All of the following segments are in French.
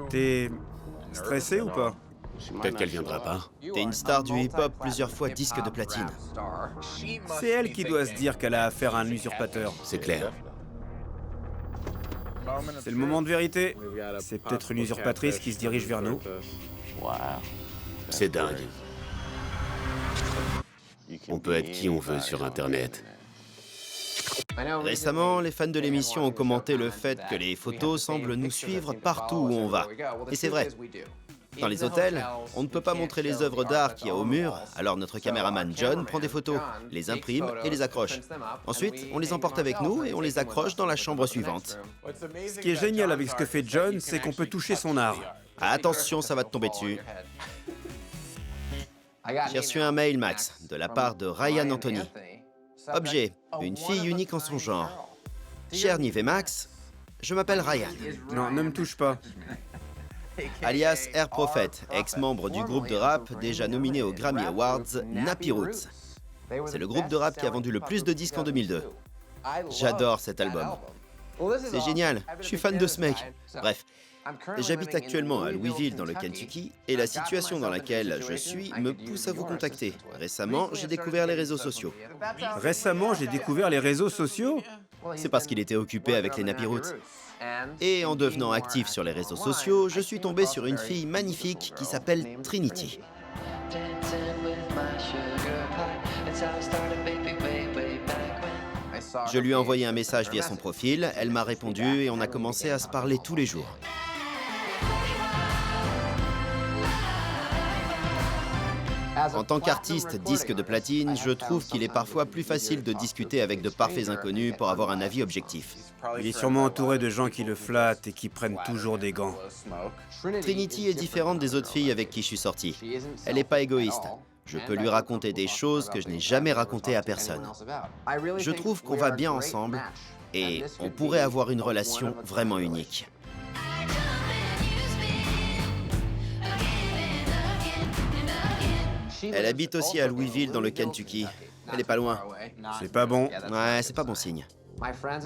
T'es stressé ou pas? Peut-être qu'elle viendra pas. T'es une star du hip-hop plusieurs fois disque de platine. C'est elle qui doit se dire qu'elle a affaire à un usurpateur. C'est clair. C'est le moment de vérité. C'est peut-être une usurpatrice qui se dirige vers nous. C'est dingue. On peut être qui on veut sur Internet. Récemment, les fans de l'émission ont commenté le fait que les photos semblent nous suivre partout où on va. Et c'est vrai. Dans les hôtels, on ne peut pas montrer les œuvres d'art qu'il y a au mur, alors notre caméraman John prend des photos, les imprime et les accroche. Ensuite, on les emporte avec nous et on les accroche dans la chambre suivante. Ce qui est génial avec ce que fait John, c'est qu'on peut toucher son art. Attention, ça va te tomber dessus. J'ai reçu un mail, Max, de la part de Ryan Anthony. Objet, une fille unique en son genre. Cher Nive et Max, je m'appelle Ryan. Non, ne me touche pas. Alias Air Prophet, ex-membre du groupe de rap déjà nominé aux Grammy Awards, Nappy Roots. C'est le groupe de rap qui a vendu le plus de disques en 2002. J'adore cet album. C'est génial, je suis fan de ce mec. Bref, j'habite actuellement à Louisville dans le Kentucky et la situation dans laquelle je suis me pousse à vous contacter. Récemment, j'ai découvert les réseaux sociaux. Récemment, j'ai découvert les réseaux sociaux. C'est parce qu'il était occupé avec les Nappy Roots. Et en devenant actif sur les réseaux sociaux, je suis tombé sur une fille magnifique qui s'appelle Trinity. Je lui ai envoyé un message via son profil, elle m'a répondu et on a commencé à se parler tous les jours. En tant qu'artiste disque de platine, je trouve qu'il est parfois plus facile de discuter avec de parfaits inconnus pour avoir un avis objectif. Il est sûrement entouré de gens qui le flattent et qui prennent toujours des gants. Trinity est différente des autres filles avec qui je suis sorti. Elle n'est pas égoïste. Je peux lui raconter des choses que je n'ai jamais racontées à personne. Je trouve qu'on va bien ensemble et on pourrait avoir une relation vraiment unique. Elle habite aussi à Louisville dans le Kentucky. Elle est pas loin. C'est pas bon. Ouais, c'est pas bon signe.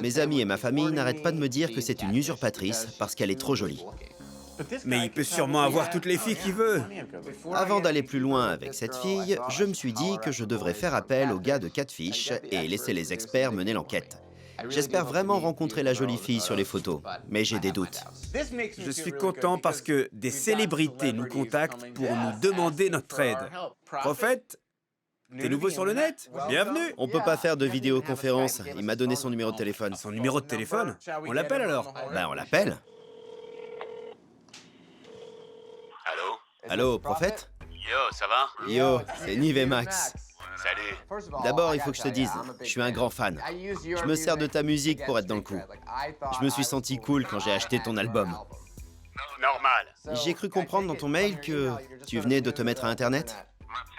Mes amis et ma famille n'arrêtent pas de me dire que c'est une usurpatrice parce qu'elle est trop jolie. Mais il peut sûrement avoir toutes les filles qu'il veut. Avant d'aller plus loin avec cette fille, je me suis dit que je devrais faire appel aux gars de Catfish et laisser les experts mener l'enquête. J'espère vraiment rencontrer la jolie fille sur les photos, mais j'ai des doutes. Je suis content parce que des célébrités nous contactent pour nous demander notre aide. Prophète, t'es nouveau sur le net? Bienvenue. On peut pas faire de vidéoconférence, il m'a donné son numéro de téléphone. Son numéro de téléphone? On l'appelle alors? Ben on l'appelle. Allô? Allô, Prophète? Yo, ça va? Yo, c'est Nive et Max. Salut. D'abord, il faut que je te dise, je suis un grand fan. Je me sers de ta musique pour être dans le coup. Je me suis senti cool quand j'ai acheté ton album. Normal. J'ai cru comprendre dans ton mail que tu venais de te mettre à Internet.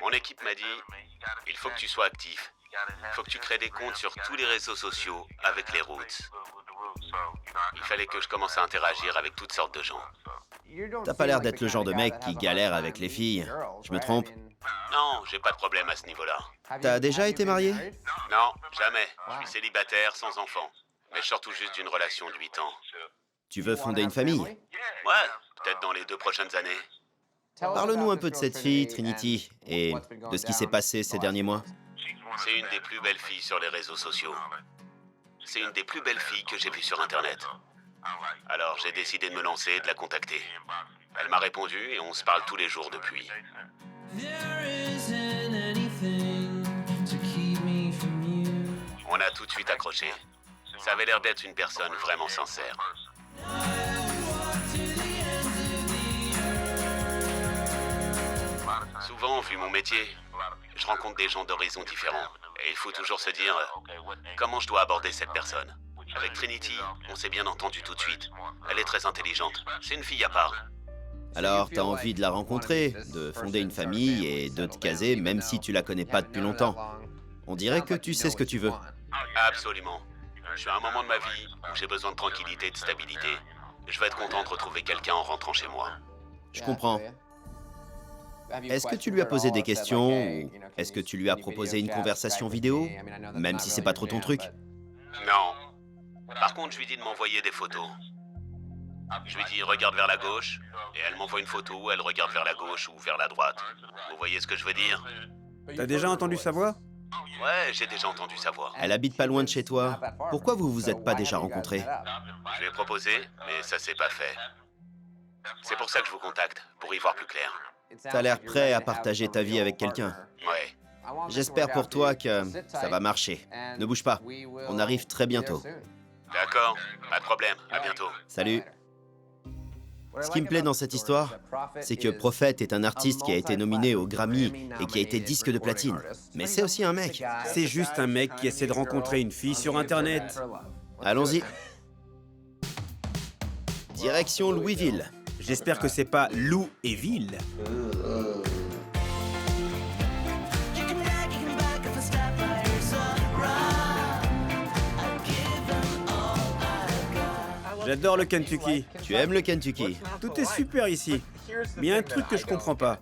Mon équipe m'a dit, il faut que tu sois actif. Il faut que tu crées des comptes sur tous les réseaux sociaux avec les Roots. Il fallait que je commence à interagir avec toutes sortes de gens. T'as pas l'air d'être le genre de mec qui galère avec les filles. Je me trompe? Non, j'ai pas de problème à ce niveau-là. T'as déjà été marié? Non, jamais. Je suis célibataire, sans enfant. Mais je sors tout juste d'une relation de 8 ans. Tu veux fonder une famille? Ouais, peut-être dans les 2 prochaines années. Parle-nous un peu de cette fille, Trinity, et de ce qui s'est passé ces derniers mois. C'est une des plus belles filles sur les réseaux sociaux. C'est une des plus belles filles que j'ai vues sur Internet. Alors j'ai décidé de me lancer et de la contacter. Elle m'a répondu et on se parle tous les jours depuis. On a tout de suite accroché. Ça avait l'air d'être une personne vraiment sincère. Souvent, vu mon métier, je rencontre des gens d'horizons différents. Et il faut toujours se dire, comment je dois aborder cette personne. Avec Trinity, on s'est bien entendu tout de suite. Elle est très intelligente. C'est une fille à part. Alors, t'as envie de la rencontrer, de fonder une famille et de te caser même si tu la connais pas depuis longtemps. On dirait que tu sais ce que tu veux. Absolument. Je suis à un moment de ma vie où j'ai besoin de tranquillité et de stabilité. Je vais être content de retrouver quelqu'un en rentrant chez moi. Je comprends. Est-ce que tu lui as posé des questions ou est-ce que tu lui as proposé une conversation vidéo, même si c'est pas trop ton truc? Non. Par contre, je lui dis de m'envoyer des photos. Je lui dis regarde vers la gauche, et elle m'envoie une photo où elle regarde vers la gauche ou vers la droite. Vous voyez ce que je veux dire? T'as déjà entendu sa voix? Ouais, j'ai déjà entendu sa voix. Elle habite pas loin de chez toi. Pourquoi vous vous êtes pas déjà rencontrés? Je lui ai proposé, mais ça s'est pas fait. C'est pour ça que je vous contacte, pour y voir plus clair. T'as l'air prêt à partager ta vie avec quelqu'un. Ouais. J'espère pour toi que ça va marcher. Ne bouge pas. On arrive très bientôt. D'accord, pas de problème, à bientôt. Salut. Ce qui me plaît dans cette histoire, c'est que Prophet est un artiste qui a été nominé au Grammy et qui a été disque de platine. Mais c'est aussi un mec. C'est juste un mec qui essaie de rencontrer une fille sur Internet. Allons-y. Direction Louisville. J'espère que c'est pas Lou et Ville. J'adore le Kentucky. Tu aimes le Kentucky? Tout est super ici. Mais il y a un truc que je comprends pas.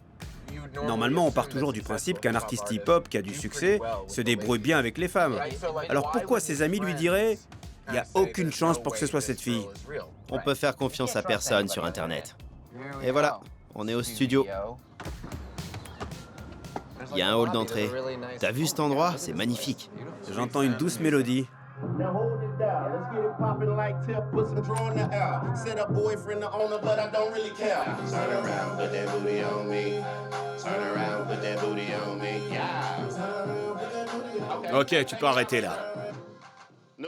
Normalement, on part toujours du principe qu'un artiste hip-hop qui a du succès se débrouille bien avec les femmes. Alors pourquoi ses amis lui diraient « Il n'y a aucune chance pour que ce soit cette fille ». On peut faire confiance à personne sur Internet. Et voilà, on est au studio. Il y a un hall d'entrée. T'as vu cet endroit? C'est magnifique. J'entends une douce mélodie. Now hold it down. Let's get it poppin' like Tip, put some draw in the air. Said a boyfriend the owner, but I don't really care. Turn around, put that booty on me. Turn around, put that booty on me. Yeah. Turn around, put that booty on me. Ok, tu peux arrêter là.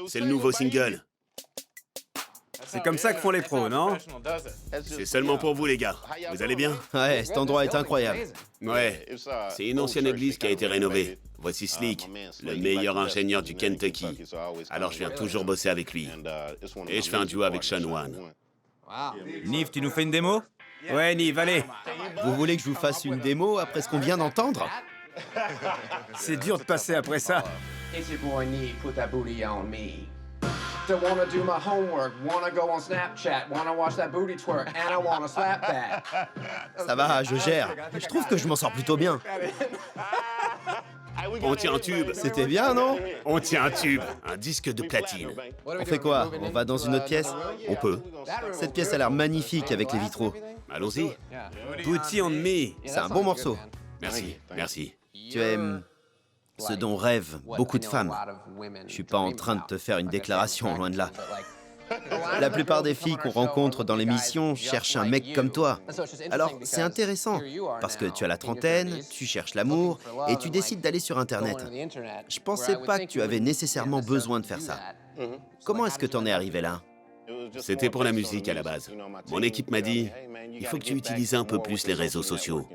C'est le nouveau single. C'est comme ça que font les pros, non? C'est seulement pour vous les gars. Vous allez bien? Ouais, cet endroit est incroyable. Ouais. C'est une ancienne église qui a été rénovée. Voici Slick, le meilleur ingénieur du Kentucky. Alors je viens toujours bosser avec lui. Et je fais un duo avec Sean Wan. Nive, tu nous fais une démo? Ouais, Nive, allez. Vous voulez que je vous fasse une démo après ce qu'on vient d'entendre? C'est dur de passer après ça. It's your boy Neve, put that booty on me. Don't wanna do my homework, wanna go on Snapchat, wanna watch that booty twerk, and I wanna slap that. Ça va, je gère. Je trouve que je m'en sors plutôt bien. On tient un tube. C'était bien, non? On tient un tube. Un disque de platine. On fait quoi? On va dans une autre pièce? On peut. Cette pièce a l'air magnifique avec les vitraux. Allons-y. Booty on me. C'est un bon morceau. Merci, merci. Tu aimes ce dont rêvent beaucoup de femmes. Je suis pas en train de te faire une déclaration, loin de là. La plupart des filles qu'on rencontre dans l'émission cherchent un mec comme toi. Alors, c'est intéressant, parce que tu as la trentaine, tu cherches l'amour, et tu décides d'aller sur Internet. Je pensais pas que tu avais nécessairement besoin de faire ça. Comment est-ce que t'en es arrivé là? C'était pour la musique à la base. Mon équipe m'a dit, il faut que tu utilises un peu plus les réseaux sociaux.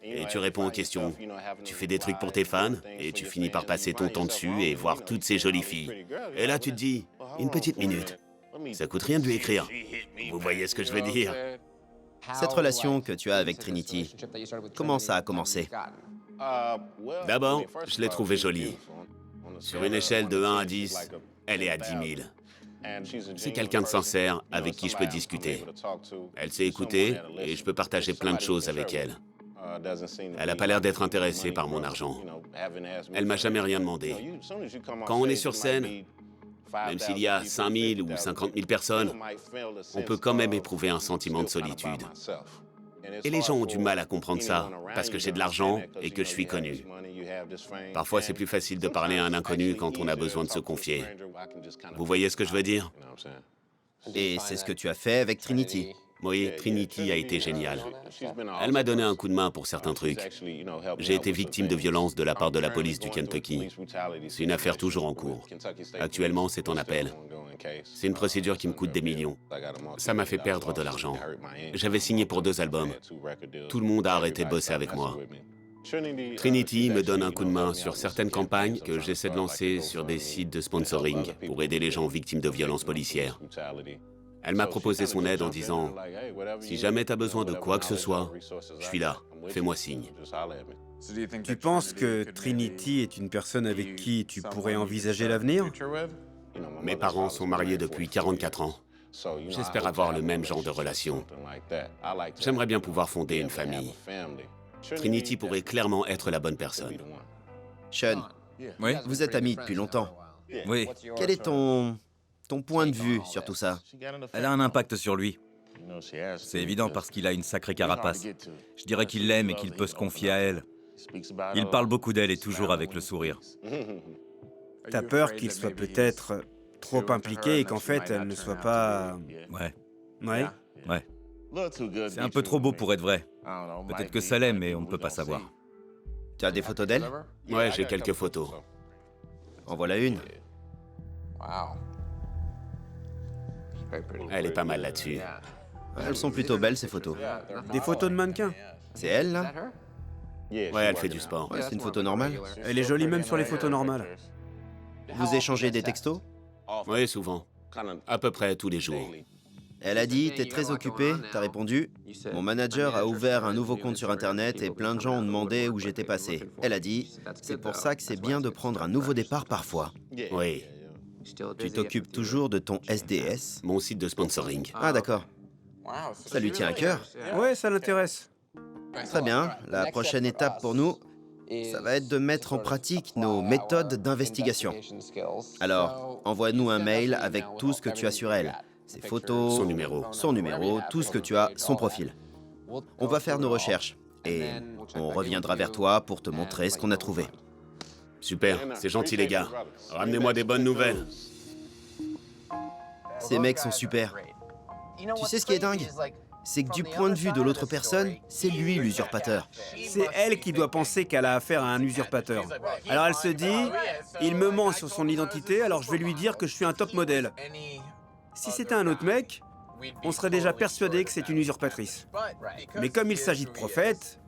Et tu réponds aux questions. Tu fais des trucs pour tes fans, et tu finis par passer ton temps dessus et voir toutes ces jolies filles. Et là, tu te dis, une petite minute. Ça coûte rien de lui écrire. Vous voyez ce que je veux dire? Cette relation que tu as avec Trinity, comment ça a commencé? D'abord, je l'ai trouvée jolie. Sur une échelle de 1 à 10, elle est à 10 000. C'est quelqu'un de sincère avec qui je peux discuter. Elle sait écouter et je peux partager plein de choses avec elle. Elle n'a pas l'air d'être intéressée par mon argent. Elle m'a jamais rien demandé. Quand on est sur scène, même s'il y a 5 000 ou 50 000 personnes, on peut quand même éprouver un sentiment de solitude. Et les gens ont du mal à comprendre ça, parce que j'ai de l'argent et que je suis connu. Parfois, c'est plus facile de parler à un inconnu quand on a besoin de se confier. Vous voyez ce que je veux dire? Et c'est ce que tu as fait avec Trinity. Oui, Trinity a été géniale. Elle m'a donné un coup de main pour certains trucs. J'ai été victime de violences de la part de la police du Kentucky. C'est une affaire toujours en cours. Actuellement, c'est en appel. C'est une procédure qui me coûte des millions. Ça m'a fait perdre de l'argent. J'avais signé pour 2 albums. Tout le monde a arrêté de bosser avec moi. Trinity me donne un coup de main sur certaines campagnes que j'essaie de lancer sur des sites de sponsoring pour aider les gens victimes de violences policières. Elle m'a proposé son aide en disant « Si jamais t'as besoin de quoi que ce soit, je suis là, fais-moi signe. » Tu penses que Trinity est une personne avec qui tu pourrais envisager l'avenir? Mes parents sont mariés depuis 44 ans. J'espère avoir le même genre de relation. J'aimerais bien pouvoir fonder une famille. Trinity pourrait clairement être la bonne personne. Sean, Oui? vous êtes amis depuis longtemps. Oui. Quel est ton point de vue sur tout ça? Elle a un impact sur lui. C'est évident parce qu'il a une sacrée carapace. Je dirais qu'il l'aime et qu'il peut se confier à elle. Il parle beaucoup d'elle et toujours avec le sourire. T'as peur qu'il soit peut-être trop impliqué et qu'en fait, elle ne soit pas... Ouais, Ouais. ouais. C'est un peu trop beau pour être vrai. Peut-être que ça l'est, mais on ne peut pas savoir. Tu as des photos d'elle? Ouais, j'ai quelques photos. En voilà une. Elle est pas mal là-dessus. Elles sont plutôt belles, ces photos. Des photos de mannequins. C'est elle, là? Ouais, elle fait du sport. Ouais, c'est une photo normale. Elle est jolie même sur les photos normales. Vous échangez des textos? Oui, souvent. À peu près tous les jours. Elle a dit, t'es très occupé, t'as répondu. Mon manager a ouvert un nouveau compte sur Internet et plein de gens ont demandé où j'étais passé. Elle a dit, c'est pour ça que c'est bien de prendre un nouveau départ parfois. Oui, Tu t'occupes toujours de ton SDS? mon site de sponsoring. Ah d'accord, ça lui tient à cœur. Ouais, ça l'intéresse. Très bien, la prochaine étape pour nous, ça va être de mettre en pratique nos méthodes d'investigation. Alors, envoie-nous un mail avec tout ce que tu as sur elle. Ses photos, son numéro, tout ce que tu as, son profil. On va faire nos recherches et on reviendra vers toi pour te montrer ce qu'on a trouvé. Super, c'est gentil les gars. Ramenez-moi des bonnes nouvelles. Ces mecs sont super. Tu sais ce qui est dingue? C'est que du point de vue de l'autre personne, c'est lui l'usurpateur. C'est elle qui doit penser qu'elle a affaire à un usurpateur. Alors elle se dit, il me ment sur son identité, alors je vais lui dire que je suis un top modèle. Si c'était un autre mec, on serait déjà persuadé que c'est une usurpatrice. Mais comme il s'agit de prophète,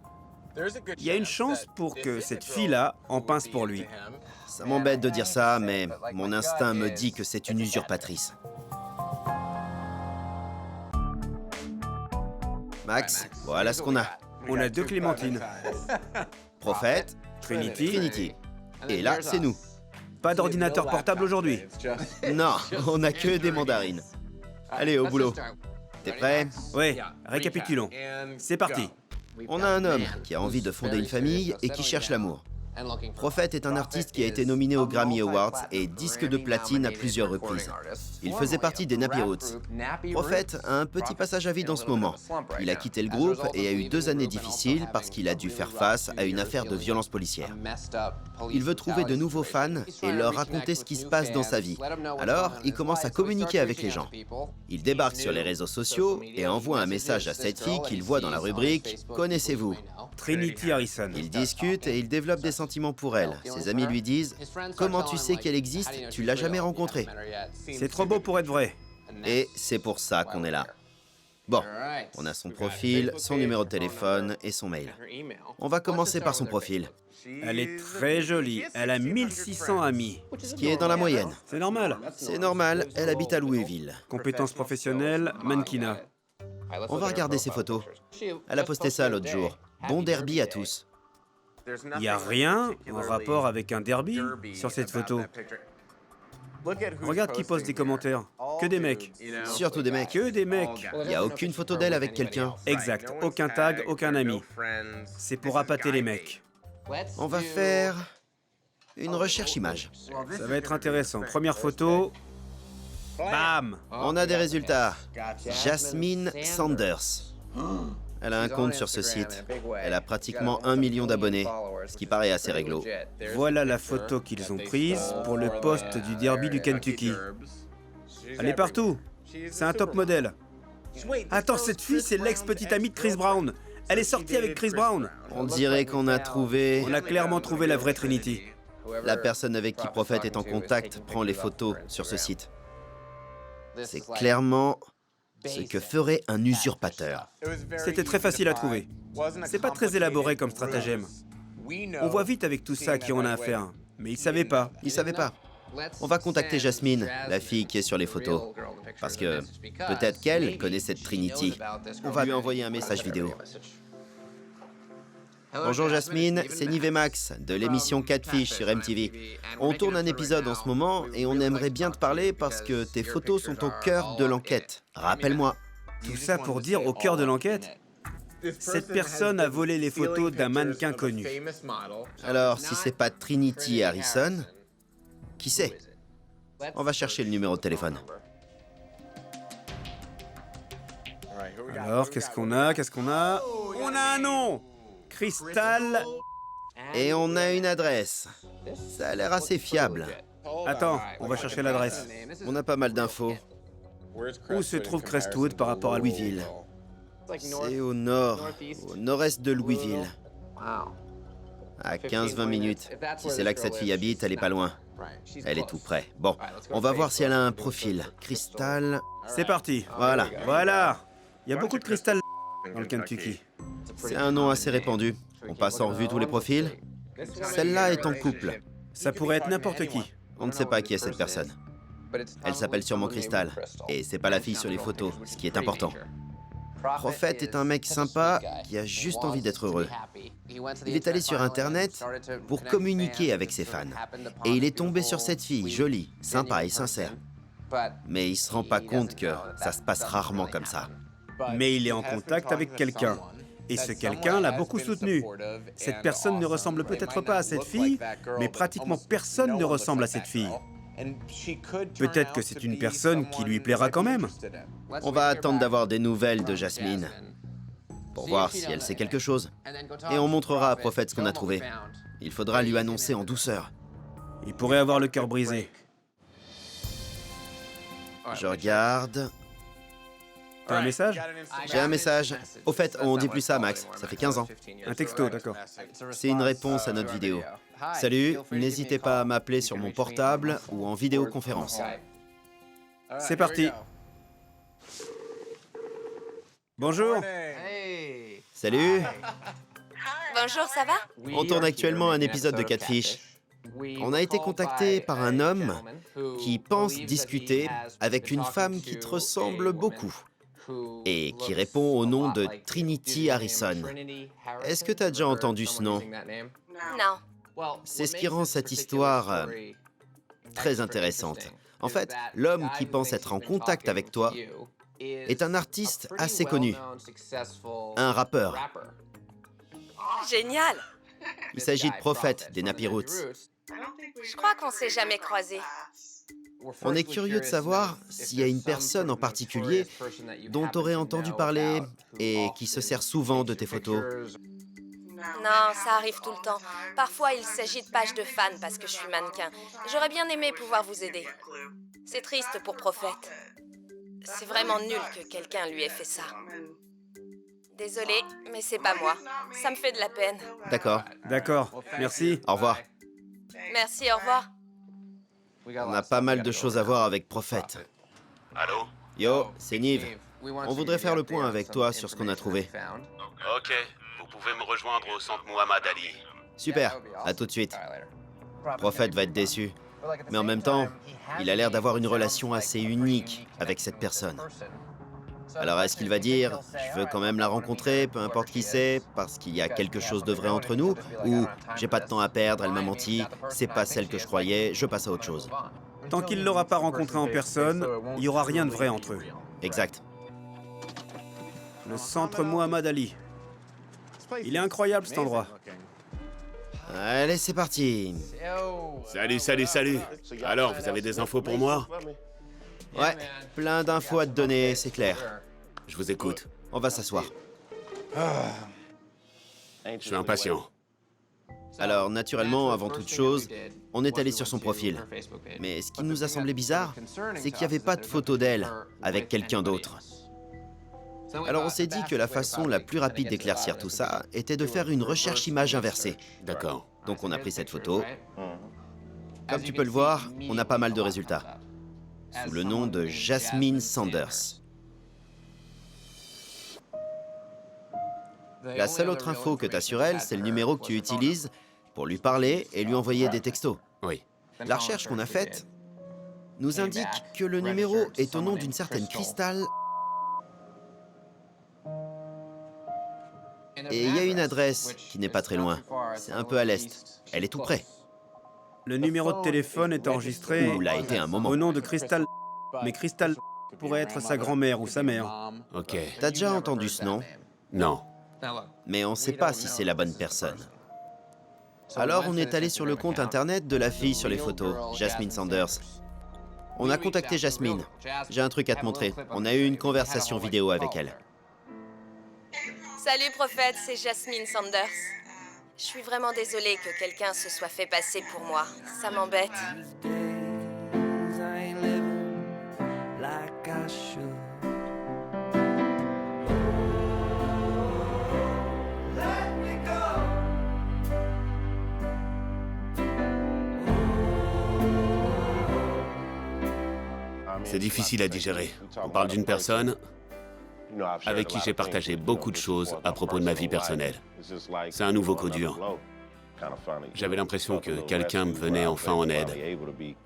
il y a une chance pour que cette fille-là en pince pour lui. Ça m'embête de dire ça, mais mon instinct me dit que c'est une usurpatrice. Max, voilà ce qu'on a. On a deux Clémentines. Prophète, Trinity. Trinity. Et là, c'est nous. Pas d'ordinateur portable aujourd'hui. Non, on n'a que des mandarines. Allez, au boulot. T'es prêt? Ouais, récapitulons. C'est parti. On a un homme qui a envie de fonder une famille et qui cherche l'amour. Prophète est un artiste qui a été nominé aux Grammy Awards et disque de platine à plusieurs reprises. Il faisait partie des Nappy Roots. Prophète a un petit passage à vide en ce moment. Il a quitté le groupe et a eu 2 années difficiles parce qu'il a dû faire face à une affaire de violence policière. Il veut trouver de nouveaux fans et leur raconter ce qui se passe dans sa vie. Alors, il commence à communiquer avec les gens. Il débarque sur les réseaux sociaux et envoie un message à cette fille qu'il voit dans la rubrique « Connaissez-vous ». Trinity Harrison. Ils discutent et il développe des sentiments pour elle. Ses amis lui disent « Comment tu sais qu'elle existe? Tu l'as jamais rencontrée. » C'est trop beau pour être vrai. Et c'est pour ça qu'on est là. Bon, on a son profil, son numéro de téléphone et son mail. On va commencer par son profil, Elle est très jolie. Elle a 1600 amis. ce qui est dans la moyenne. C'est normal. C'est normal, elle habite à Louisville. Compétences professionnelles, mannequinat. On va regarder ses photos. Elle a posté ça l'autre jour. Bon derby à tous. Il n'y a rien en rapport avec un derby sur cette photo. Regarde qui poste des commentaires. Que des mecs. Surtout des mecs. Que des mecs. Il n'y a aucune photo d'elle avec quelqu'un. Exact. Aucun tag, aucun ami. C'est pour appâter les mecs. On va faire une recherche image. Ça va être intéressant. Première photo. Bam! On a des résultats. Jasmine Sanders. Elle a un compte sur ce site. Elle a pratiquement 1 million d'abonnés, ce qui paraît assez réglo. Voilà la photo qu'ils ont prise pour le poste du derby du Kentucky. Elle est partout. C'est un top modèle. Attends, cette fille, c'est l'ex-petite amie de Chris Brown. Elle est sortie avec Chris Brown. On dirait qu'on a trouvé... On a clairement trouvé la vraie Trinity. La personne avec qui Prophète est en contact prend les photos sur ce site. C'est clairement ce que ferait un usurpateur. C'était très facile à trouver. C'est pas très élaboré comme stratagème. On voit vite avec tout ça à qui on a affaire. Mais ils savaient pas. Il savait pas. On va contacter Jasmine, la fille qui est sur les photos. Parce que peut-être qu'elle connaît cette Trinity. On va lui envoyer un message vidéo. Bonjour Jasmine, c'est Nive et Max de l'émission Catfish sur MTV. On tourne un épisode en ce moment et on aimerait bien te parler parce que tes photos sont au cœur de l'enquête. Rappelle-moi. Tout ça pour dire au cœur de l'enquête, cette personne a volé les photos d'un mannequin connu. Alors, si c'est pas Trinity Harrison, qui c'est? On va chercher le numéro de téléphone. Alors, qu'est-ce qu'on a? On a un nom! Crystal... Et on a une adresse. Ça a l'air assez fiable. Attends, on va chercher l'adresse. On a pas mal d'infos. Où se trouve Crestwood par rapport à Louisville. C'est au nord, au nord-est de Louisville. À 15-20 minutes. Si c'est là que cette fille habite, elle est pas loin. Elle est tout près. Bon, on va voir si elle a un profil. Crystal... C'est parti. Voilà. Voilà. Il y a beaucoup de cristal dans le Kentucky. C'est un nom assez répandu. On passe en revue tous les profils. Celle-là est en couple. Ça pourrait être n'importe qui. On ne sait pas qui est cette personne. Elle s'appelle sûrement Crystal. Et c'est pas la fille sur les photos, ce qui est important. Prophet est un mec sympa qui a juste envie d'être heureux. Il est allé sur Internet pour communiquer avec ses fans. Et il est tombé sur cette fille, jolie, sympa et sincère. Mais il se rend pas compte que ça se passe rarement comme ça. Mais il est en contact avec quelqu'un. Et ce quelqu'un l'a beaucoup soutenu. Cette personne ne ressemble peut-être pas à cette fille, mais pratiquement personne ne ressemble à cette fille. Peut-être que c'est une personne qui lui plaira quand même. On va attendre d'avoir des nouvelles de Jasmine pour voir si elle sait quelque chose. Et on montrera à Prophet ce qu'on a trouvé. Il faudra lui annoncer en douceur. Il pourrait avoir le cœur brisé. Je regarde... T'as un message? J'ai un message. Au fait, on dit plus ça, Max. Ça fait 15 ans. Un texto, d'accord. C'est une réponse à notre vidéo. Salut, n'hésitez pas à m'appeler sur mon portable ou en vidéoconférence. C'est parti. Bonjour. Salut. Bonjour, ça va? On tourne actuellement un épisode de Catfish. On a été contacté par un homme qui pense discuter avec une femme qui te ressemble beaucoup et qui répond au nom de Trinity Harrison. Est-ce que tu as déjà entendu ce nom? Non. C'est ce qui rend cette histoire très intéressante. En fait, l'homme qui pense être en contact avec toi est un artiste assez connu, un rappeur. Génial. Il s'agit de Prophet des Nappy Roots. Je crois qu'on s'est jamais croisés. On est curieux de savoir s'il y a une personne en particulier dont tu aurais entendu parler et qui se sert souvent de tes photos. Non, ça arrive tout le temps. Parfois, il s'agit de pages de fans parce que je suis mannequin. J'aurais bien aimé pouvoir vous aider. C'est triste pour Prophet. C'est vraiment nul que quelqu'un lui ait fait ça. Désolée, mais c'est pas moi. Ça me fait de la peine. D'accord. D'accord, merci. Au revoir. Merci, au revoir. On a pas mal de choses à voir avec Prophet. Allô? Yo, c'est Nive. On voudrait faire le point avec toi sur ce qu'on a trouvé. Ok, vous pouvez me rejoindre au centre Muhammad Ali. Super, à tout de suite. Prophet va être déçu. Mais en même temps, il a l'air d'avoir une relation assez unique avec cette personne. Alors est-ce qu'il va dire « Je veux quand même la rencontrer, peu importe qui c'est, parce qu'il y a quelque chose de vrai entre nous » ou « J'ai pas de temps à perdre, elle m'a menti, c'est pas celle que je croyais, je passe à autre chose ». Tant qu'il ne l'aura pas rencontré en personne, il n'y aura rien de vrai entre eux. Exact. Le centre Muhammad Ali. Il est incroyable cet endroit. Allez, c'est parti. Salut. Alors, vous avez des infos pour moi? Ouais, plein d'infos à te donner, c'est clair. Je vous écoute. On va s'asseoir. Je suis impatient. Alors, naturellement, avant toute chose, on est allé sur son profil. Mais ce qui nous a semblé bizarre, c'est qu'il n'y avait pas de photo d'elle avec quelqu'un d'autre. Alors on s'est dit que la façon la plus rapide d'éclaircir tout ça était de faire une recherche image inversée. D'accord. Donc on a pris cette photo. Comme tu peux le voir, on a pas mal de résultats. Sous le nom de Jasmine Sanders. La seule autre info que tu as sur elle, c'est le numéro que tu utilises pour lui parler et lui envoyer des textos. Oui. La recherche qu'on a faite nous indique que le numéro est au nom d'une certaine Crystal. Et il y a une adresse qui n'est pas très loin. C'est un peu à l'est. Elle est tout près. Le numéro de téléphone est enregistré Ou l'a été un moment. au nom de Crystal. Mais Crystal pourrait être sa grand-mère ou sa mère. Ok. T'as déjà entendu ce nom? Non. Mais on sait pas si c'est la bonne personne. Alors on est allé sur le compte internet de la fille sur les photos, Jasmine Sanders. On a contacté Jasmine. J'ai un truc à te montrer. On a eu une conversation vidéo avec elle. Salut, prophète, c'est Jasmine Sanders. Je suis vraiment désolée que quelqu'un se soit fait passer pour moi. Ça m'embête. C'est difficile à digérer. On parle d'une personne avec qui j'ai partagé beaucoup de choses à propos de ma vie personnelle. C'est un nouveau coup dur. J'avais l'impression que quelqu'un me venait enfin en aide,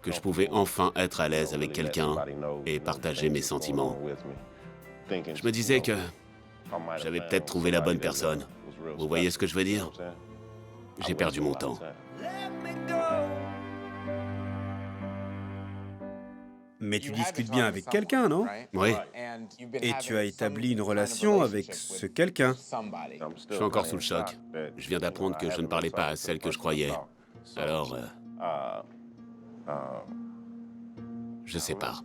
que je pouvais enfin être à l'aise avec quelqu'un et partager mes sentiments. Je me disais que j'avais peut-être trouvé la bonne personne. Vous voyez ce que je veux dire? J'ai perdu mon temps. Mais tu discutes bien avec quelqu'un, non? Oui, Et tu as établi une relation avec ce quelqu'un. je suis encore sous le choc. Je viens d'apprendre que je ne parlais pas à celle que je croyais. Alors, je sépare.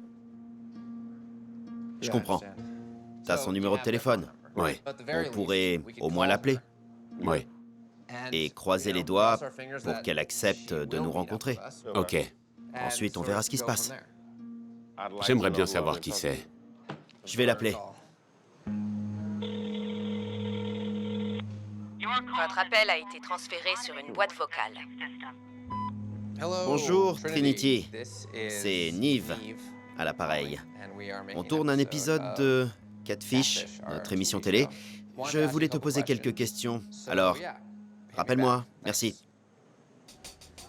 Je comprends. T'as son numéro de téléphone. Oui, On pourrait au moins l'appeler oui, et croiser les doigts pour qu'elle accepte de nous rencontrer. ok. Ensuite, on verra ce qui se passe. J'aimerais bien savoir qui c'est. Je vais l'appeler. Votre appel a été transféré sur une boîte vocale. Bonjour, Trinity. C'est Nive à l'appareil. On tourne un épisode de Catfish, notre émission télé. Je voulais te poser quelques questions. Alors, rappelle-moi, merci.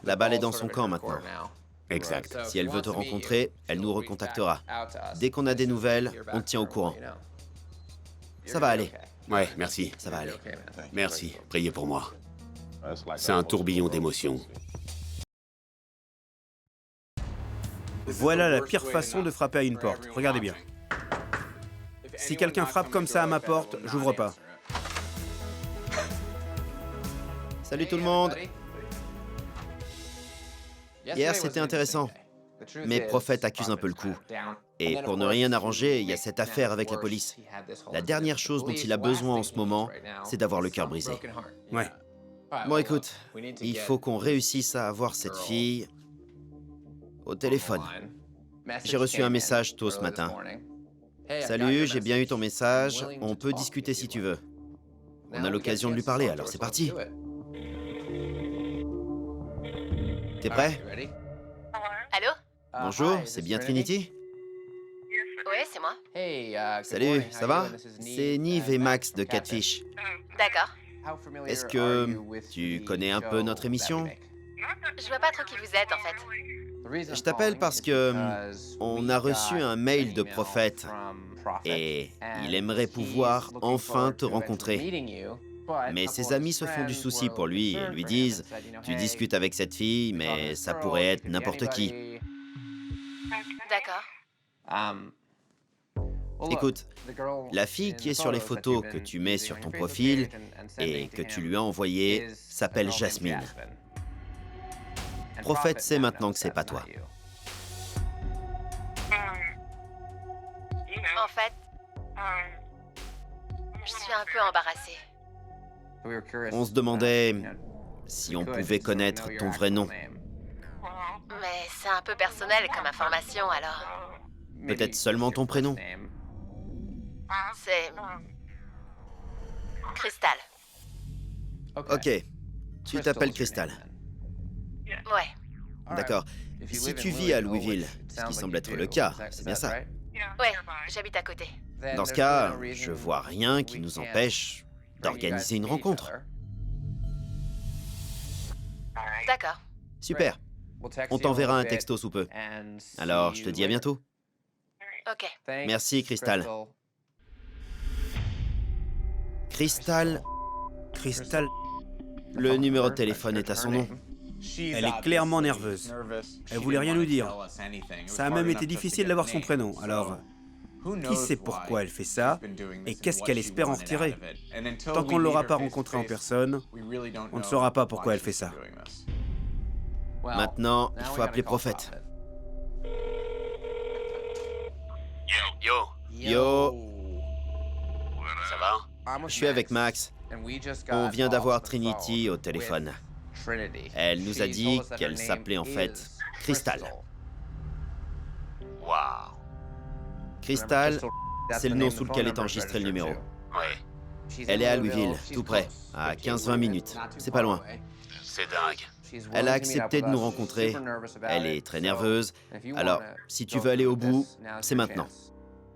La balle est dans son camp maintenant. Exact. Si elle veut te rencontrer, elle nous recontactera. Dès qu'on a des nouvelles, on te tient au courant. Ça va aller, Ouais, merci. ça va aller. Merci. Priez pour moi. C'est un tourbillon d'émotions. Voilà la pire façon de frapper à une porte. Regardez bien. Si quelqu'un frappe comme ça à ma porte, j'ouvre pas. Salut tout le monde. Hier, c'était intéressant. Mais Prophète accuse un peu le coup. Et pour ne rien arranger, il y a cette affaire avec la police. La dernière chose dont il a besoin en ce moment, c'est d'avoir le cœur brisé. Ouais. Bon, écoute, il faut qu'on réussisse à avoir cette fille au téléphone. J'ai reçu un message tôt ce matin. Salut, j'ai bien eu ton message. On peut discuter si tu veux. On a l'occasion de lui parler, alors c'est parti. T'es prêt? Allô? Bonjour, c'est bien Trinity? Oui, c'est moi. Salut, ça va? C'est Nive et Max de Catfish. D'accord. Est-ce que tu connais un peu notre émission? Je vois pas trop qui vous êtes, en fait. Je t'appelle parce que on a reçu un mail de Prophète et il aimerait pouvoir enfin te rencontrer. Mais ses amis se font du souci pour lui et lui disent « Tu discutes avec cette fille, mais ça pourrait être n'importe qui. D'accord. » Écoute, la fille qui est sur les photos que tu mets sur ton profil et que tu lui as envoyées s'appelle Jasmine. Prophète sait maintenant que c'est pas toi. En fait, je suis un peu embarrassée. On se demandait si on pouvait connaître ton vrai nom. Mais c'est un peu personnel comme information, alors. Peut-être seulement ton prénom. C'est... Cristal. Ok, tu t'appelles Cristal. Ouais. D'accord. Si tu vis à Louisville, ce qui semble être le cas, c'est bien ça. Ouais, j'habite à côté. Dans ce cas, je vois rien qui nous empêche d'organiser une rencontre. D'accord. Super. On t'enverra un texto sous peu. Alors, je te dis à bientôt. Ok. Merci, Cristal. Cristal, Cristal, le numéro de téléphone est à son nom. elle est clairement nerveuse. Elle voulait rien nous dire. Ça a même été difficile d'avoir son prénom. Alors, qui sait pourquoi elle fait ça et qu'est-ce qu'elle espère en retirer? Tant qu'on ne l'aura pas rencontrée en personne, on ne saura pas pourquoi elle fait ça. Maintenant, il faut appeler Prophète. Yo, Yo, ça va? Je suis avec Max. On vient d'avoir Trinity au téléphone. Elle nous a dit qu'elle s'appelait en fait Crystal. Waouh. Crystal, c'est le nom sous lequel est enregistré le numéro. Ouais, Elle est à Louisville, tout près, à 15-20 minutes. C'est pas loin. c'est dingue. Elle a accepté de nous rencontrer. Elle est très nerveuse. Alors, si tu veux aller au bout, c'est maintenant.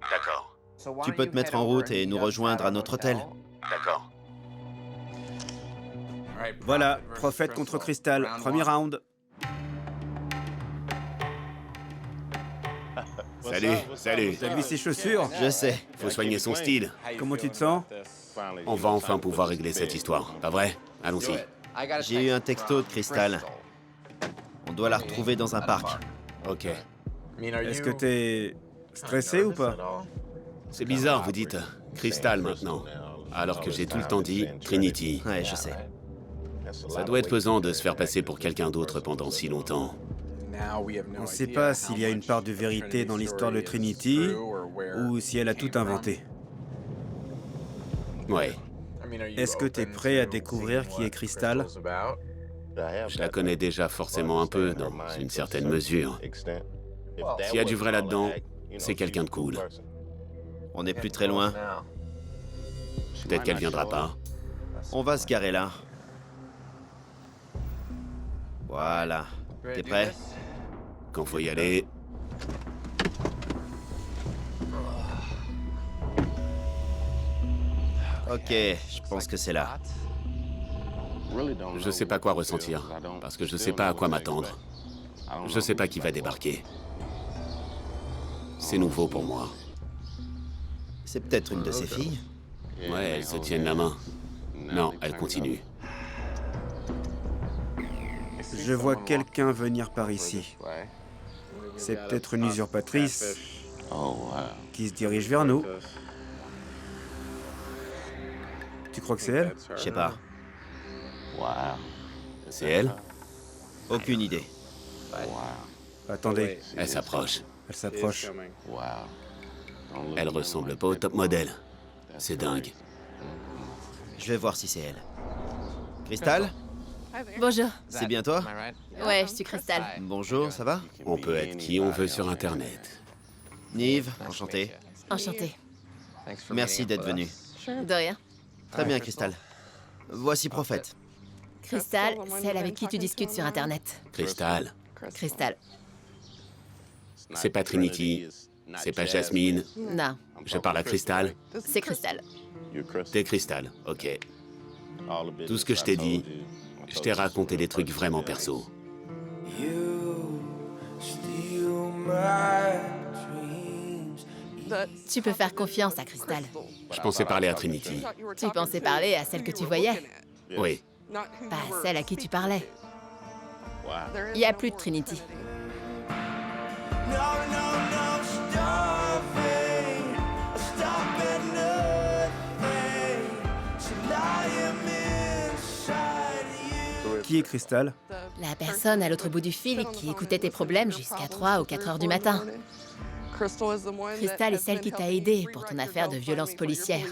D'accord, Tu peux te mettre en route et nous rejoindre à notre hôtel. d'accord. Voilà, Prophète contre Crystal, premier round. Salut. T'as vu ses chaussures? Je sais. Faut soigner son style. Comment tu te sens? On va enfin pouvoir régler cette histoire, pas vrai? Allons-y. J'ai eu un texto de Crystal. On doit la retrouver dans un parc. Ok. Est-ce que t'es stressé ou pas? C'est bizarre, vous dites Crystal maintenant, alors que j'ai tout le temps dit Trinity. Ouais, je sais. Ça doit être pesant de se faire passer pour quelqu'un d'autre pendant si longtemps. On ne sait pas s'il y a une part de vérité dans l'histoire de Trinity ou si elle a tout inventé. Ouais, Est-ce que t'es prêt à découvrir qui est Crystal? je la connais déjà forcément un peu, dans une certaine mesure. S'il y a du vrai là-dedans, c'est quelqu'un de cool. On n'est plus très loin. Peut-être qu'elle viendra pas. On va se garer là. Voilà. T'es prêt? Quand faut y aller, Ok, je pense que c'est là. je sais pas quoi ressentir, parce que je sais pas à quoi m'attendre. Je sais pas qui va débarquer. C'est nouveau pour moi. C'est peut-être une de ses filles. Ouais, elles se tiennent la main. Non, elles continuent. Je vois quelqu'un venir par ici. C'est peut-être une usurpatrice qui se dirige vers nous. Tu crois que c'est elle? Je sais pas. C'est elle? Aucune idée. Attendez, Elle s'approche. elle s'approche. Elle ressemble pas au top modèle. C'est dingue. Je vais voir si c'est elle. Crystal? Bonjour. C'est bien toi? Ouais, je suis Crystal. Bonjour, ça va? On peut être qui on veut sur Internet. Nive, enchanté. Enchantée. Merci d'être venu. De rien. Très bien, Crystal. Voici Prophète. Crystal, celle avec qui tu discutes sur Internet. Crystal, Crystal. c'est pas Trinity. C'est pas Jasmine. Non, Je parle à Crystal. c'est Crystal. T'es Crystal, ok. Tout ce que je t'ai dit, je t'ai raconté des trucs vraiment perso. Tu peux faire confiance à Crystal. Je pensais parler à Trinity. Tu pensais parler à celle que tu voyais, Oui, pas à celle à qui tu parlais. Il n'y a plus de Trinity. Qui est Crystal? La personne à l'autre bout du fil qui écoutait tes problèmes jusqu'à 3 ou 4 heures du matin. Crystal est celle qui t'a aidé pour ton affaire de violence policière.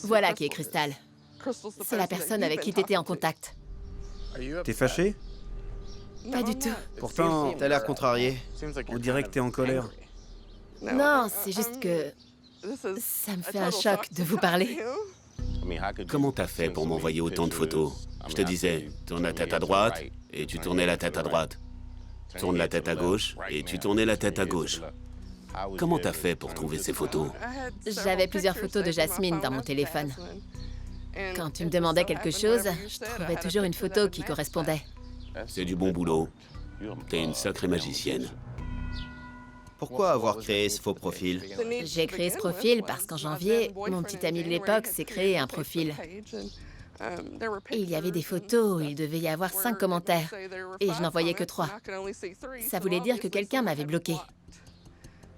Voilà qui est Crystal. C'est la personne avec qui t'étais en contact. T'es fâché? Pas du tout. Pourtant, T'as l'air contrarié. on dirait que t'es en colère. Non, c'est juste que ça me fait un choc de vous parler. comment t'as fait pour m'envoyer autant de photos? Je te disais, tourne la tête à droite, et tu tournais la tête à droite. Tourne la tête à gauche, et tu tournais la tête à gauche. Comment t'as fait pour trouver ces photos? J'avais plusieurs photos de Jasmine dans mon téléphone. Quand tu me demandais quelque chose, je trouvais toujours une photo qui correspondait. C'est du bon boulot. T'es une sacrée magicienne. Pourquoi avoir créé ce faux profil? J'ai créé ce profil parce qu'en janvier, mon petit ami de l'époque s'est créé un profil. Et il y avait des photos, il devait y avoir 5 commentaires. Et je n'en voyais que 3. Ça voulait dire que quelqu'un m'avait bloqué.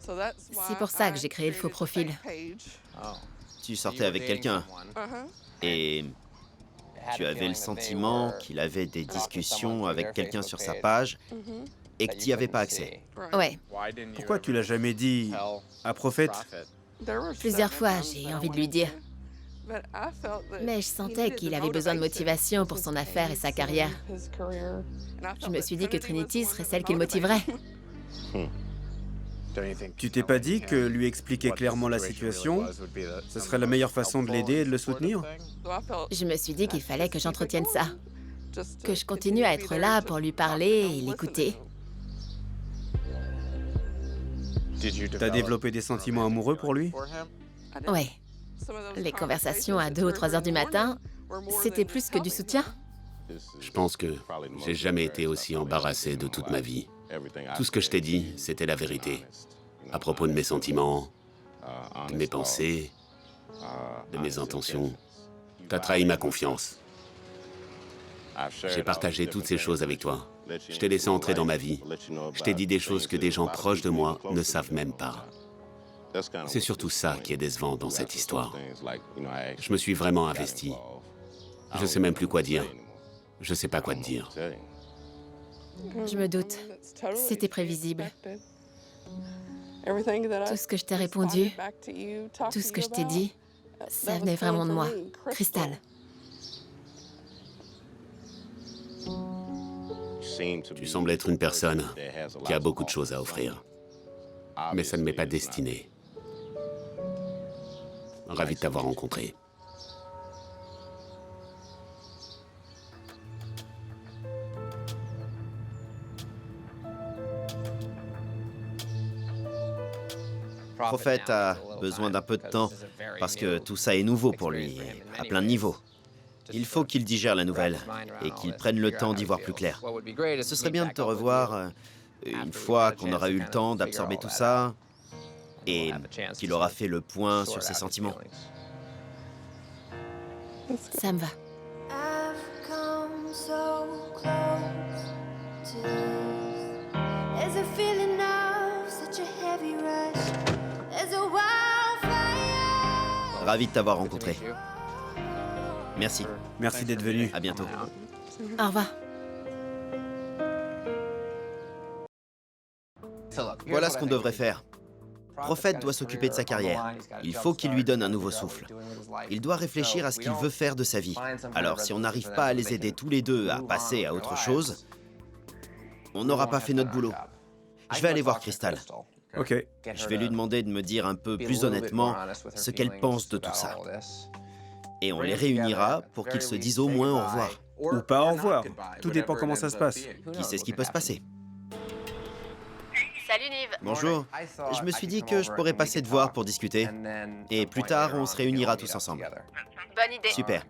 C'est pour ça que j'ai créé le faux profil. Tu sortais avec quelqu'un et tu avais le sentiment qu'il avait des discussions avec quelqu'un sur sa page et que tu n'y avais pas accès. Ouais, Pourquoi tu l'as jamais dit à Prophète? Plusieurs fois, j'ai envie de lui dire. Mais je sentais qu'il avait besoin de motivation pour son affaire et sa carrière. Je me suis dit que Trinity serait celle qui le motiverait. Tu t'es pas dit que lui expliquer clairement la situation, ce serait la meilleure façon de l'aider et de le soutenir? Je me suis dit qu'il fallait que j'entretienne ça. Que je continue à être là pour lui parler et l'écouter. T'as développé des sentiments amoureux pour lui? Ouais. Les conversations à 2 ou 3 heures du matin, c'était plus que du soutien. Je pense que j'ai jamais été aussi embarrassé de toute ma vie. Tout ce que je t'ai dit, c'était la vérité. À propos de mes sentiments, de mes pensées, de mes intentions. T'as trahi ma confiance. J'ai partagé toutes ces choses avec toi. Je t'ai laissé entrer dans ma vie. Je t'ai dit des choses que des gens proches de moi ne savent même pas. C'est surtout ça qui est décevant dans cette histoire. Je me suis vraiment investi. Je sais même plus quoi dire. Je sais pas quoi te dire. Je me doute. C'était prévisible. Tout ce que je t'ai répondu, tout ce que je t'ai dit, ça venait vraiment de moi. Crystal. Tu sembles être une personne qui a beaucoup de choses à offrir. Mais ça ne m'est pas destiné. Ravi de t'avoir rencontré. Prophète a besoin d'un peu de temps parce que tout ça est nouveau pour lui, à plein de niveaux. Il faut qu'il digère la nouvelle et qu'il prenne le temps d'y voir plus clair. Ce serait bien de te revoir une fois qu'on aura eu le temps d'absorber tout ça et qu'il aura fait le point sur ses sentiments. Ça me va. I've come so close to this. There's a feeling of such a heavy rush. There's a wildfire. Ravi de t'avoir rencontré. Merci. Merci d'être venu. À bientôt. Au revoir. Voilà ce qu'on devrait faire. Prophète doit s'occuper de sa carrière. Il faut qu'il lui donne un nouveau souffle. Il doit réfléchir à ce qu'il veut faire de sa vie. Alors, si on n'arrive pas à les aider tous les deux à passer à autre chose, on n'aura pas fait notre boulot. Je vais aller voir Crystal. Ok. Je vais lui demander de me dire un peu plus honnêtement ce qu'elle pense de tout ça. Et on les réunira pour qu'ils se disent au moins au revoir. Ou pas au revoir. Tout dépend comment ça se passe. Qui sait ce qui peut se passer? Salut Nive. Bonjour. Je me suis dit que je pourrais passer te voir pour discuter. Et plus tard, on se réunira tous ensemble. Bonne idée. Super.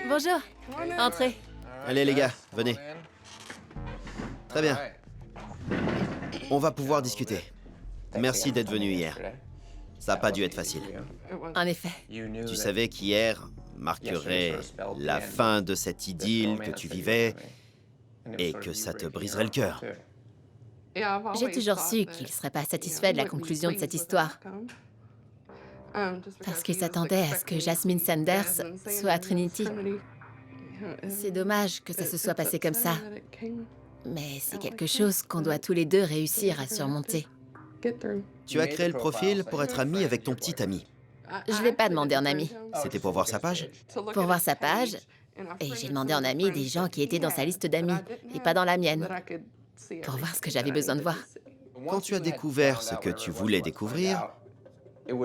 Bonjour. Entrez. Allez les gars, venez. Très bien. On va pouvoir discuter. Merci d'être venu hier. Ça n'a pas dû être facile. En effet. Tu savais qu'hier marquerait la fin de cette idylle que tu vivais et que ça te briserait le cœur. J'ai toujours su qu'il ne serait pas satisfait de la conclusion de cette histoire. Parce qu'il s'attendait à ce que Jasmine Sanders soit à Trinity. C'est dommage que ça se soit passé comme ça. Mais c'est quelque chose qu'on doit tous les deux réussir à surmonter. Tu as créé le profil pour être ami avec ton petit ami. Je ne l'ai pas demandé en ami. C'était pour voir sa page? Pour voir sa page, et j'ai demandé en ami des gens qui étaient dans sa liste d'amis, et pas dans la mienne, pour voir ce que j'avais besoin de voir. Quand tu as découvert ce que tu voulais découvrir,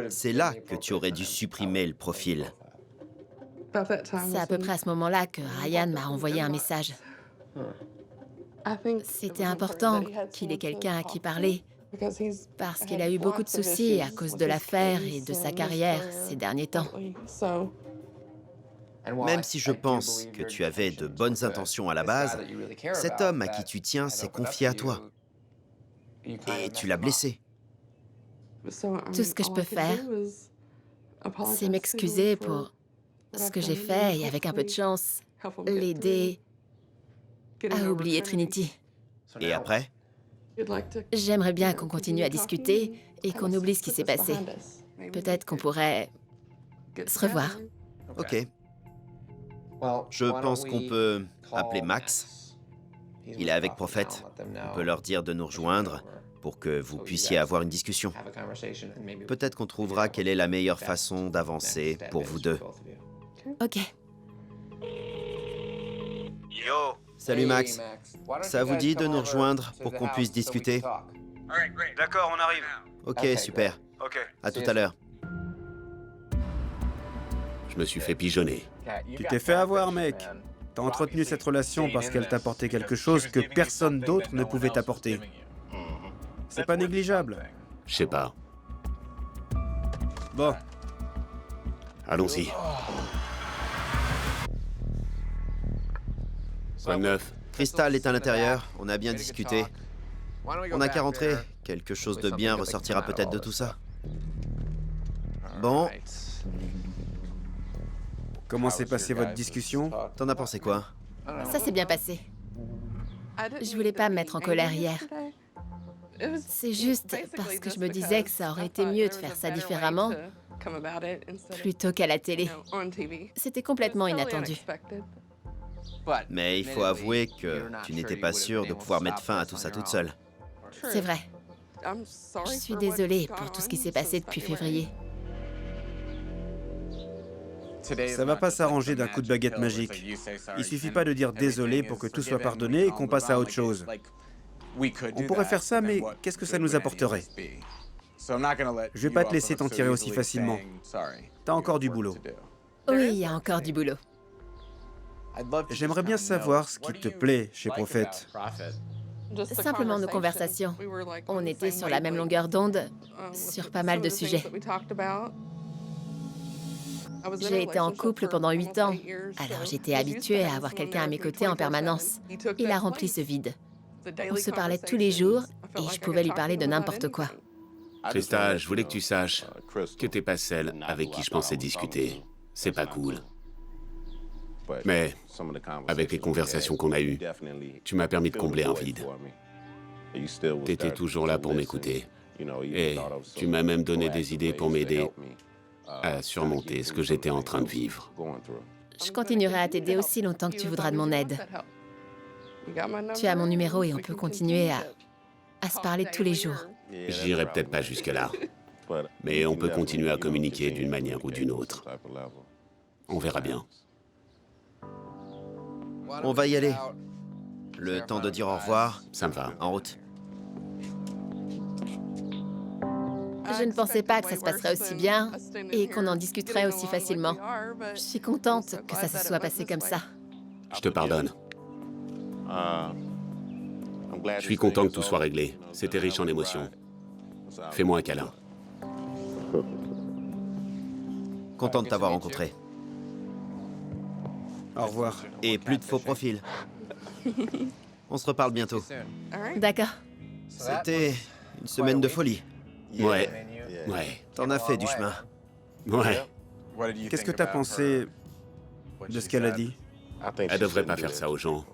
c'est là que tu aurais dû supprimer le profil. C'est à peu près à ce moment-là que Ryan m'a envoyé un message. C'était important qu'il ait quelqu'un à qui parler, parce qu'il a eu beaucoup de soucis à cause de l'affaire et de sa carrière ces derniers temps. Même si je pense que tu avais de bonnes intentions à la base, cet homme à qui tu tiens s'est confié à toi. Et tu l'as blessé. Tout ce que je peux faire, c'est m'excuser pour ce que j'ai fait et, avec un peu de chance, l'aider à oublier Trinity. Et après? J'aimerais bien qu'on continue à discuter et qu'on oublie ce qui s'est passé. Peut-être qu'on pourrait se revoir. Ok. Je pense qu'on peut appeler Max Il est avec Prophète. On peut leur dire de nous rejoindre pour que vous puissiez avoir une discussion. Peut-être qu'on trouvera quelle est la meilleure façon d'avancer pour vous deux. Ok. Yo. Salut Max. Ça vous dit de nous rejoindre pour qu'on puisse discuter? D'accord, on arrive. Ok, super. Ok. À tout à l'heure. Je me suis fait pigeonner. Tu t'es fait avoir, mec. T'as entretenu cette relation parce qu'elle t'apportait quelque chose que personne d'autre ne pouvait t'apporter. C'est pas négligeable. Je sais pas. Bon, Allons-y. Quoi de neuf? Crystal est à l'intérieur, on a bien discuté. On n'a qu'à rentrer. Quelque chose de bien ressortira peut-être de tout ça. Bon, comment s'est passée votre discussion? t'en as pensé quoi? Ça s'est bien passé. Je voulais pas me mettre en colère hier. C'est juste parce que je me disais que ça aurait été mieux de faire ça différemment plutôt qu'à la télé. C'était complètement inattendu. Mais il faut avouer que tu n'étais pas sûre de pouvoir mettre fin à tout ça toute seule. C'est vrai. Je suis désolée pour tout ce qui s'est passé depuis février. Ça va pas s'arranger d'un coup de baguette magique. Il suffit pas de dire désolé pour que tout soit pardonné et qu'on passe à autre chose. On pourrait faire ça, mais qu'est-ce que ça nous apporterait? Je vais pas te laisser t'en tirer aussi facilement. T'as encore du boulot. Oui, il y a encore du boulot. J'aimerais bien savoir ce qui te plaît chez Prophète. Simplement nos conversations. On était sur la même longueur d'onde sur pas mal de sujets. J'ai été en couple pendant 8 ans, alors j'étais habituée à avoir quelqu'un à mes côtés en permanence. Il a rempli ce vide. On se parlait tous les jours et je pouvais lui parler de n'importe quoi. Crystal, je voulais que tu saches que t'es pas celle avec qui je pensais discuter. C'est pas cool. Mais avec les conversations qu'on a eues, tu m'as permis de combler un vide. T'étais toujours là pour m'écouter. Et tu m'as même donné des idées pour m'aider à surmonter ce que j'étais en train de vivre. Je continuerai à t'aider aussi longtemps que tu voudras de mon aide. Tu as mon numéro et on peut continuer à se parler tous les jours. J'irai peut-être pas jusque-là, mais on peut continuer à communiquer d'une manière ou d'une autre. On verra bien. On va y aller. Le temps de dire au revoir. Ça me va. En route. Je ne pensais pas que ça se passerait aussi bien et qu'on en discuterait aussi facilement. Je suis contente que ça se soit passé comme ça. Je te pardonne. Je suis content que tout soit réglé. C'était riche en émotions. Fais-moi un câlin. Content de t'avoir rencontré. Au revoir. Et plus de faux profils. On se reparle bientôt. D'accord. C'était une semaine de folie. Ouais. T'en as fait du chemin. Ouais. Qu'est-ce que t'as pensé de ce qu'elle a dit? Elle devrait pas faire ça aux gens.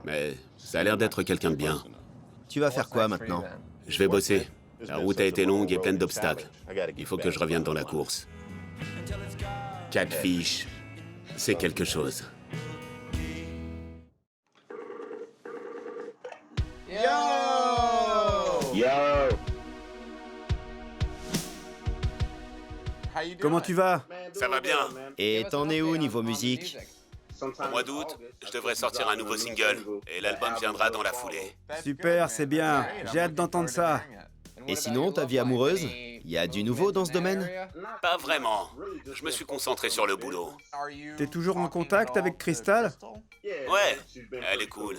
Mais ça a l'air d'être quelqu'un de bien. Tu vas faire quoi maintenant? Je vais bosser. La route a été longue et pleine d'obstacles. Il faut que je revienne dans la course. Catfish, c'est quelque chose. Comment tu vas? Ça va bien. Et t'en es où niveau musique? Au mois d'août, je devrais sortir un nouveau single et l'album viendra dans la foulée. Super, c'est bien. J'ai hâte d'entendre ça. Et sinon, ta vie amoureuse? Y a du nouveau dans ce domaine? Pas vraiment. Je me suis concentré sur le boulot. T'es toujours en contact avec Crystal? Ouais, elle est cool.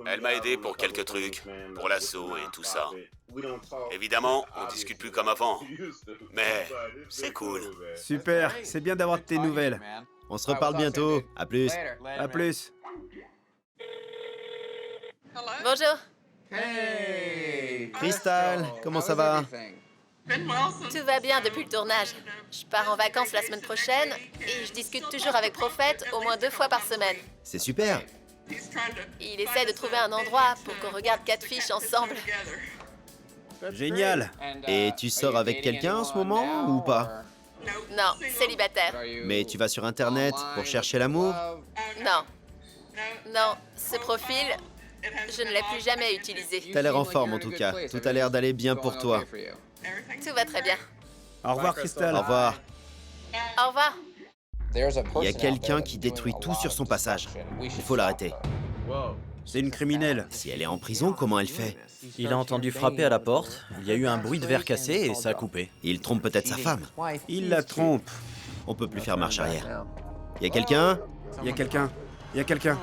Elle m'a aidé pour quelques trucs, pour l'assaut et tout ça. Évidemment, on discute plus comme avant, mais c'est cool. Super, c'est bien d'avoir de tes nouvelles. On se reparle bientôt. À plus. À plus. Bonjour. Crystal, comment ça va? Tout va bien depuis le tournage. Je pars en vacances la semaine prochaine et je discute toujours avec Prophète au moins 2 fois par semaine. C'est super. Il essaie de trouver un endroit pour qu'on regarde Catfish ensemble. Génial. Et tu sors avec quelqu'un en ce moment ou pas? Non, célibataire. Mais tu vas sur Internet pour chercher l'amour? Non. Non, ce profil, je ne l'ai plus jamais utilisé. T'as l'air en forme en tout cas. Tout a l'air d'aller bien pour toi. Tout va très bien. Au revoir, Crystal. Au revoir. Au revoir. Il y a quelqu'un qui détruit tout sur son passage. Il faut l'arrêter. C'est une criminelle. Si elle est en prison, comment elle fait? Il a entendu frapper à la porte, il y a eu un bruit de verre cassé et ça a coupé. Il trompe peut-être sa femme. Il la trompe. On peut plus faire marche arrière. Il y a quelqu'un? Il y a quelqu'un. Il y a quelqu'un.